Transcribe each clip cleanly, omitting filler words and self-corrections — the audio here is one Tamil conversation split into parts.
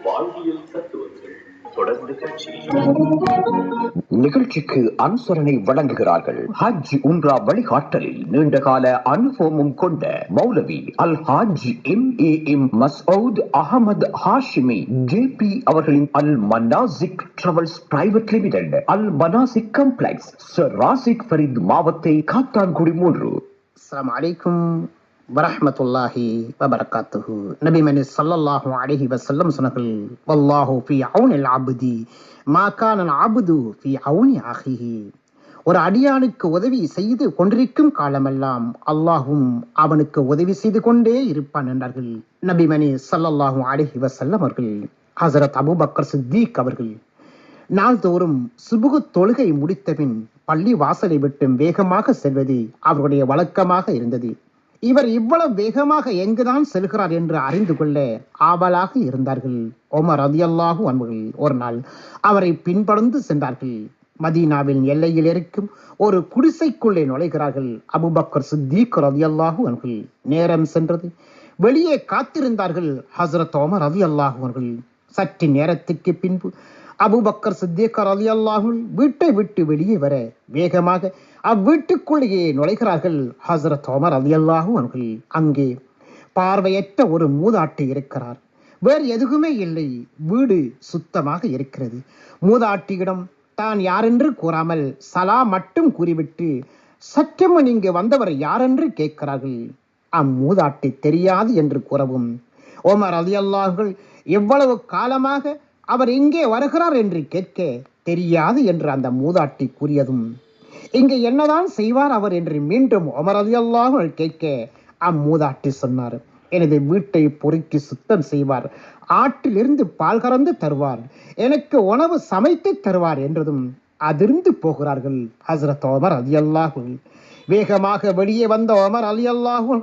வாழ்வியல் தத்துவங்கள் தொடர்ந்து நிகழ்ச்சிக்கு அனுசரணை வழங்குகிறார்கள். ஹஜ் உம்ரா வழிகாட்டலில் நீண்டகால அனுபவமும் கொண்ட மௌலவி அல் ஹாஜ் MAM மஸ்ஊத் அகமது ஹாஷிமி JP அவர்களின் அல் மனாசிக் டிராவல்ஸ் பிரைவேட் லிமிடெட், அல் மனாசிக் காம்ப்ளெக்ஸ், சர் ராசிக் ஃபரீத் மாவத்தை காத்தான்குடி 3. அஸ்ஸலாமு அலைக்கும் வரஹ்மத்துல்லாஹி வபரகாத்துஹு. நபி மனி ஸல்லல்லாஹு அலைஹி வஸல்லம் சொன்னார்கள், வல்லாஹு ஃபீ ஔனில் அப்தி மா கானல் அப்து ஃபீ ஔனி அஹீஹி. ஒரு அடியானுக்கு உதவி செய்து கொண்டிருக்கும் காலமெல்லாம் அல்லாஹும் அவனுக்கு உதவி செய்து கொண்டே இருப்பான் என்றார்கள் நபி மனி ஸல்லல்லாஹு அலைஹி வஸல்லம் அவர்கள். ஹஸரத் அபூபக்கர் சித்திக் அவர்கள் நாள்தோறும் சுபுகு தொழுகை முடித்தபின் பள்ளி வாசலை விட்டு வேகமாக செல்வது அவருடைய வழக்கமாக இருந்தது. இவர் இவ்வளவு வேகமாக எங்குதான் செல்கிறார் என்று அறிந்து கொள்ள ஆவலாக இருந்தார்கள். உமர் ரலியல்லாஹு அன்ஹு ஒரு நாள் அவரை பின்தொடர்ந்து சென்றார்கள். மதீனாவின் எல்லையில் இருக்கும் ஒரு குடிசைக்குள்ளே நுழைகிறார்கள். அபூபக்கர் சித்திக் ரலியல்லாஹு அன்ஹு நேரம் சென்றது. வெளியே காத்திருந்தார்கள் ஹஸரத் உமர் ரலியல்லாஹு அன்ஹு. சற்று நேரத்துக்கு பின்பு அபூபக்கர் சித்திக் ரலியல்லாஹு வீட்டை விட்டு வெளியே வர வேகமாக அவ்வீட்டுக்குள்ளேயே நுழைகிறார்கள் ஹஸரத் உமர் ரலியல்லாஹு அன்ஹு. அங்கே பார்வையற்ற ஒரு மூதாட்டி இருக்கிறார். வேறு எதுவுமே இல்லை. வீடு சுத்தமாக இருக்கிறது. மூதாட்டியிடம் தான் யாரென்று கூறாமல் சலாம் மட்டும் கூறிவிட்டு சற்றமும் நீங்க வந்தவர் யாரென்று கேட்கிறார்கள். அம்மூதாட்டி தெரியாது என்று கூறவும் உமர் ரலியல்லாஹு எவ்வளவு காலமாக அவர் எங்கே வருகிறார் என்று கேட்க தெரியாது என்று அந்த மூதாட்டி கூறியதும், இங்கே என்னதான் செய்வார் அவர் என்று மீண்டும் உமர் ரலியல்லாஹு கேட்க அம்மூதாட்டி சொன்னார், எனது வீட்டை பொறுக்கி சுத்தம் செய்வார், ஆட்டிலிருந்து பால் கறந்து தருவார், எனக்கு உணவு சமைத்து தருவார் என்றதும் அதிர்ந்து போகிறார்கள் ஹஸரத் உமர் ரலியல்லாஹு. வேகமாக வெளியே வந்த உமர் ரலியல்லாஹு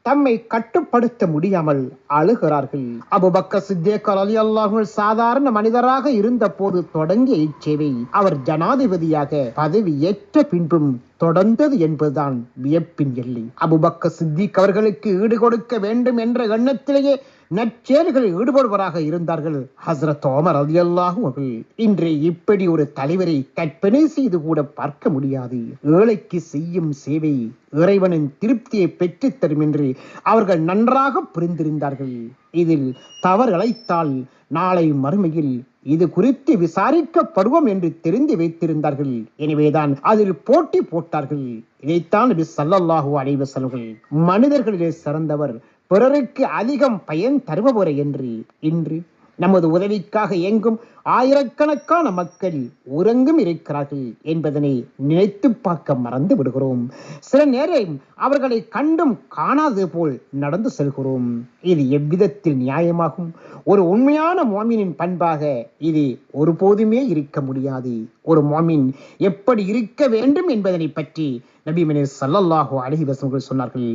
தம்மை கட்டுப்படுத்த முடியாமல் அழுகிறார்கள். அபூபக்கர் சித்திக் ரலியல்லாஹு சாதாரண மனிதராக இருந்த போது தொடங்கிய இச்சேவை அவர் ஜனாதிபதியாக பதவி ஏற்ற பின்பும் தொடர்ந்தது என்பதுதான் வியப்பின் எல்லை. அபூபக்கர் சித்திக் அவர்களுக்கு ஈடு கொடுக்க வேண்டும் என்ற எண்ணத்திலேயே நற்செயல்களில் ஈடுபடுவராக இருந்தார்கள் ஹஸரத் உமர் ரலியல்லாஹு அன்ஹு. இன்று இப்படி ஒரு தலைவரை கற்பனை செய்து கூட பார்க்க முடியாது. ஏழைக்கு செய்யும் சேவை இறைவனின் திருப்தியை பெற்றுத் தரும் என்று அவர்கள் நன்றாக புரிந்திருந்தார்கள். இதில் தவறு இழைத்தால் நாளை மறுமையில் இது குறித்து விசாரிக்கப்படுவோம் என்று தெரிந்து வைத்திருந்தார்கள். எனவேதான் அதில் போட்டி போட்டார்கள். இதைத்தான் நபி ஸல்லல்லாஹு அலைஹி வஸல்லம் மனிதர்களிலே சிறந்தவர், பிறருக்கு அதிகம் பயன் தருபவர் என்று இன்று நமது உதவிக்காக எங்கும் ஆயிரக்கணக்கான மக்கள் உறங்கும் இருக்கிறார்கள் என்பதனை நினைத்து பார்க்க மறந்து விடுகிறோம். சில நேரம் அவர்களை கண்டும் காணாது போல் நடந்து செல்கிறோம். இது எவ்விதத்தில் நியாயமாகும்? ஒரு உண்மையான முஃமினின் பண்பாக இது ஒருபோதுமே இருக்க முடியாது. ஒரு முஃமின் எப்படி இருக்க வேண்டும் என்பதனை பற்றி நபி ஸல்லல்லாஹு அலைஹி வஸல்லம் சொன்னார்கள்,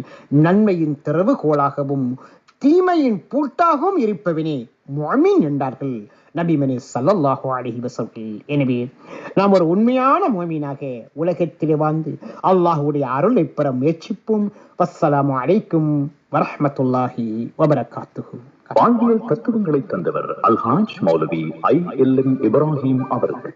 நன்மையின் திறவுகோலாகவும் தீமையின் பூட்டாகவும் இருப்பவனே முஃமின் என்றார்கள் நபி ஸல்லல்லாஹு அலைஹி வஸல்லம். எனவே நாம் ஒரு உண்மையான முஃமினாக உலகத்திலே வாழ்ந்து அல்லாஹ்வுடைய அருளை பெற முயற்சிப்போம். வஸ்ஸலாமு அலைக்கும் வரஹ்மத்துல்லாஹி வபரகாத்துஹு. வாழ்வியல் தத்துவங்களை தந்தவர் அல் ஹாஜ் மௌலவி ILM இப்ராஹிம் அவர்கள்.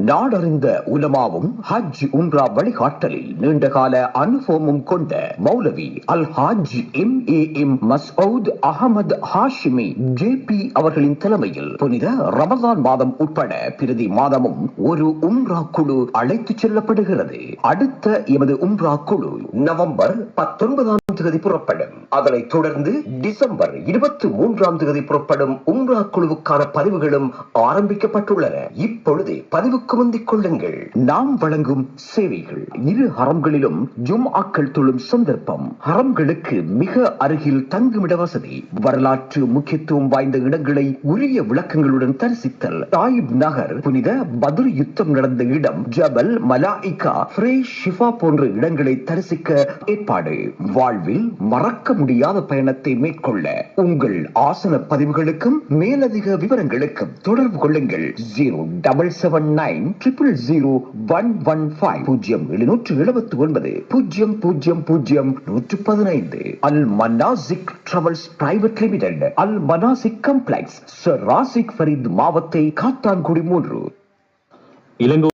நாடறிந்த உலமாவும் ஹஜ் உம்ரா வழிகாட்டலில் நீண்டகால அனுபவமும் கொண்ட மௌலவி அல் ஹாஜ் MAM மஸ்ஊத் அகமது ஹாஷிமி JP அவர்களின் தலைமையில் புனித ரமலான் மாதம் உட்பட பிரதி மாதமும் ஒரு உம்ரா குழு அழைத்துச் செல்லப்படுகிறது. அடுத்த எமது உம்ரா குழு நவம்பர் 19ஆம் தேதி புறப்படும். அதனைத் தொடர்ந்து டிசம்பர் 23ஆம் தேதி புறப்படும் உம்ரா குழுவுக்கான பதிவுகளும் ஆரம்பிக்கப்பட்டுள்ளன. இப்பொழுது பதிவுக்கு முந்திக் கொள்ளுங்கள். நாம் வழங்கும் சேவைகள்: இரு ஹரம்களிலும் ஜும்ஆக்கள் தொழும் சந்தர்ப்பம், ஹரம்களுக்கு மிக அருகில் தங்குமிட வசதி, வரலாற்று முக்கியத்துவம் வாய்ந்த இடங்களை உரிய விளக்கங்களுடன் தரிசித்தல், தாயிப் நகர், புனித பத்ர் யுத்தம் நடந்த இடம், ஜபல் மலாயிகா, ஷிஃபா போன்ற இடங்களை தரிசிக்க ஏற்பாடு. வாழ்வில் மறக்க முடியாத பயணத்தை மேற்கொள்ள உங்கள் ஆசன பதிவுகளுக்கும் மேலதிக விவரங்களுக்கும் தொடர்பு கொள்ளுங்கள் 077900779 அல் மனாசிக் டிராவல்ஸ் பிரைவேட் லிமிடெட், அல் மனாசிக் காம்ப்ளெக்ஸ், சர் ராசிக் ஃபரீத் மாவத்தை காத்தான்குடி 3. இலங்கை